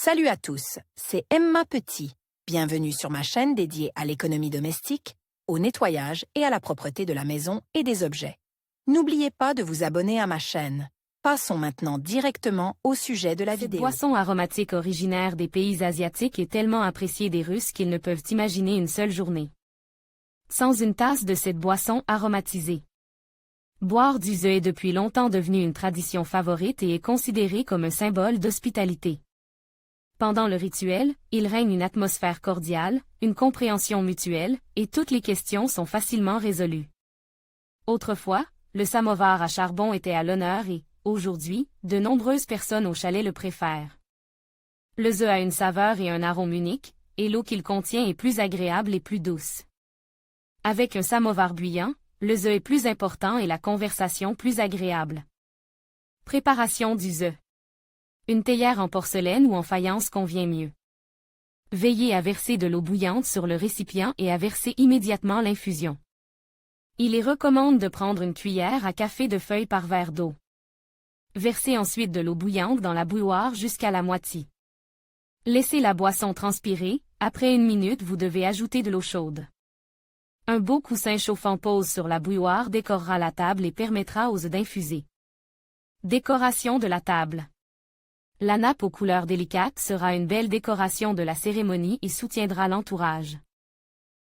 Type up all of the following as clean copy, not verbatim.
Salut à tous, c'est Emma Petit. Bienvenue sur ma chaîne dédiée à l'économie domestique, au nettoyage et à la propreté de la maison et des objets. N'oubliez pas de vous abonner à ma chaîne. Passons maintenant directement au sujet de la Cette vidéo. boisson aromatique originaire des pays asiatiques est tellement appréciée des Russes qu'ils ne peuvent imaginer une seule journée sans une tasse de cette boisson aromatisée. Boire du ze est depuis longtemps devenu une tradition favorite et est considéré comme un symbole d'hospitalité. Pendant le rituel, il règne une atmosphère cordiale, une compréhension mutuelle, et toutes les questions sont facilement résolues. Autrefois, le samovar à charbon était à l'honneur et, aujourd'hui, de nombreuses personnes au chalet le préfèrent. Le ze a une saveur et un arôme unique, et l'eau qu'il contient est plus agréable et plus douce. Avec un samovar bouillant, le ze est plus important et la conversation plus agréable. Préparation du ze. Une théière en porcelaine ou en faïence convient mieux. Veillez à verser de l'eau bouillante sur le récipient et à verser immédiatement l'infusion. Il est recommande de prendre une cuillère à café de feuilles par verre d'eau. Versez ensuite de l'eau bouillante dans la bouilloire jusqu'à la moitié. Laissez la boisson transpirer, après 1 minute vous devez ajouter de l'eau chaude. Un beau coussin chauffant pose sur la bouilloire décorera la table et permettra aux œufs d'infuser. Décoration de la table. La nappe aux couleurs délicates sera une belle décoration de la cérémonie et soutiendra l'entourage.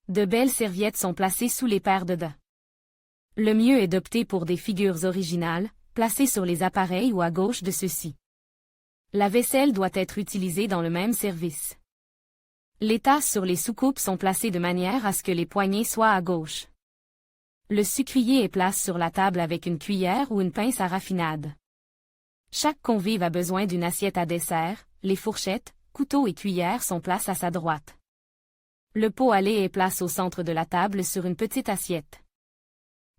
De belles serviettes sont placées sous les paires de dés. Le mieux est d'opter pour des figures originales, placées sur les appareils ou à gauche de ceux-ci. La vaisselle doit être utilisée dans le même service. Les tasses sur les soucoupes sont placées de manière à ce que les poignées soient à gauche. Le sucrier est placé sur la table avec une cuillère ou une pince à raffinade. Chaque convive a besoin d'une assiette à dessert, les fourchettes, couteaux et cuillères sont placés à sa droite. Le pot à lait est placé au centre de la table sur une petite assiette.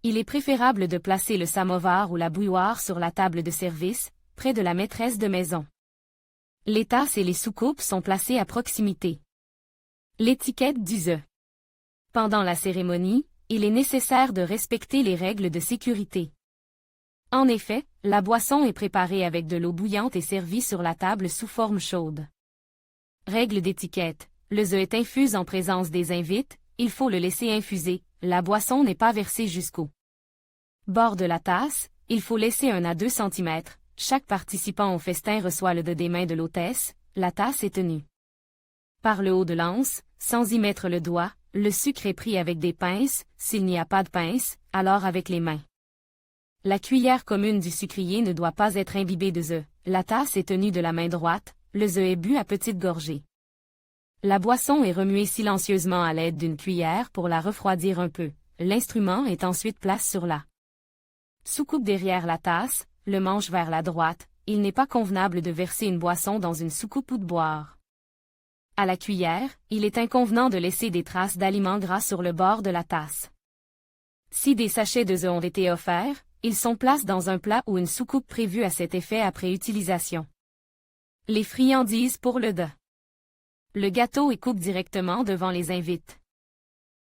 Il est préférable de placer le samovar ou la bouilloire sur la table de service, près de la maîtresse de maison. Les tasses et les soucoupes sont placées à proximité. L'étiquette du ze. Pendant la cérémonie, il est nécessaire de respecter les règles de sécurité. En effet, la boisson est préparée avec de l'eau bouillante et servie sur la table sous forme chaude. Règle d'étiquette. Le ze est infuse en présence des invités, il faut le laisser infuser, la boisson n'est pas versée jusqu'au bord de la tasse, il faut laisser 1 à 2 cm, chaque participant au festin reçoit le des mains de l'hôtesse, la tasse est tenue par le haut de l'anse, sans y mettre le doigt, le sucre est pris avec des pinces, s'il n'y a pas de pince, alors avec les mains. La cuillère commune du sucrier ne doit pas être imbibée de ze, la tasse est tenue de la main droite, le ze est bu à petites gorgées. La boisson est remuée silencieusement à l'aide d'une cuillère pour la refroidir un peu, l'instrument est ensuite placé sur la soucoupe derrière la tasse, le manche vers la droite, il n'est pas convenable de verser une boisson dans une soucoupe ou de boire. À la cuillère, il est inconvenant de laisser des traces d'aliments gras sur le bord de la tasse. Si des sachets de ze ont été offerts, ils sont placés dans un plat ou une soucoupe prévue à cet effet après utilisation. Les friandises pour le dé. Le gâteau est coupé directement devant les invités.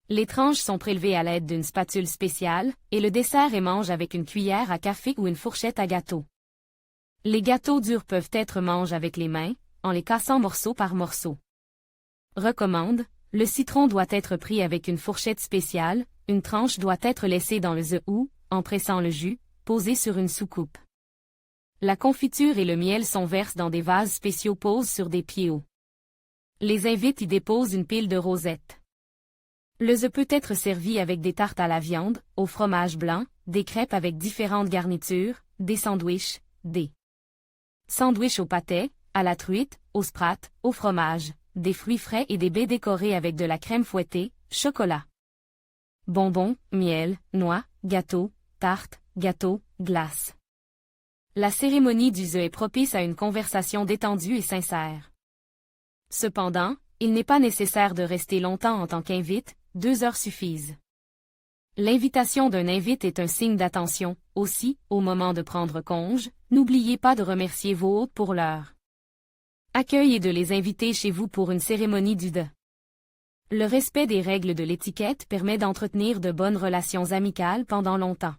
Les tranches sont prélevées à l'aide d'une spatule spéciale, et le dessert est mangé avec une cuillère à café ou une fourchette à gâteau. Les gâteaux durs peuvent être mangés avec les mains, en les cassant morceau par morceau. Recommande, le citron doit être pris avec une fourchette spéciale, une tranche doit être laissée dans le ze ou, en pressant le jus, posé sur une soucoupe. La confiture et le miel sont versés dans des vases spéciaux posés sur des pieds hauts. Les invités y déposent une pile de rosettes. Le ze peut être servi avec des tartes à la viande, au fromage blanc, des crêpes avec différentes garnitures, des sandwichs au pâté, à la truite, au sprat, au fromage, des fruits frais et des baies décorées avec de la crème fouettée, chocolat, bonbons, miel, noix, gâteau, tarte, gâteau, glace. La cérémonie du ze est propice à une conversation détendue et sincère. Cependant, il n'est pas nécessaire de rester longtemps en tant qu'invité, 2 heures suffisent. L'invitation d'un invité est un signe d'attention, aussi, au moment de prendre congé, n'oubliez pas de remercier vos hôtes pour leur accueil et de les inviter chez vous pour une cérémonie du dé. Le respect des règles de l'étiquette permet d'entretenir de bonnes relations amicales pendant longtemps.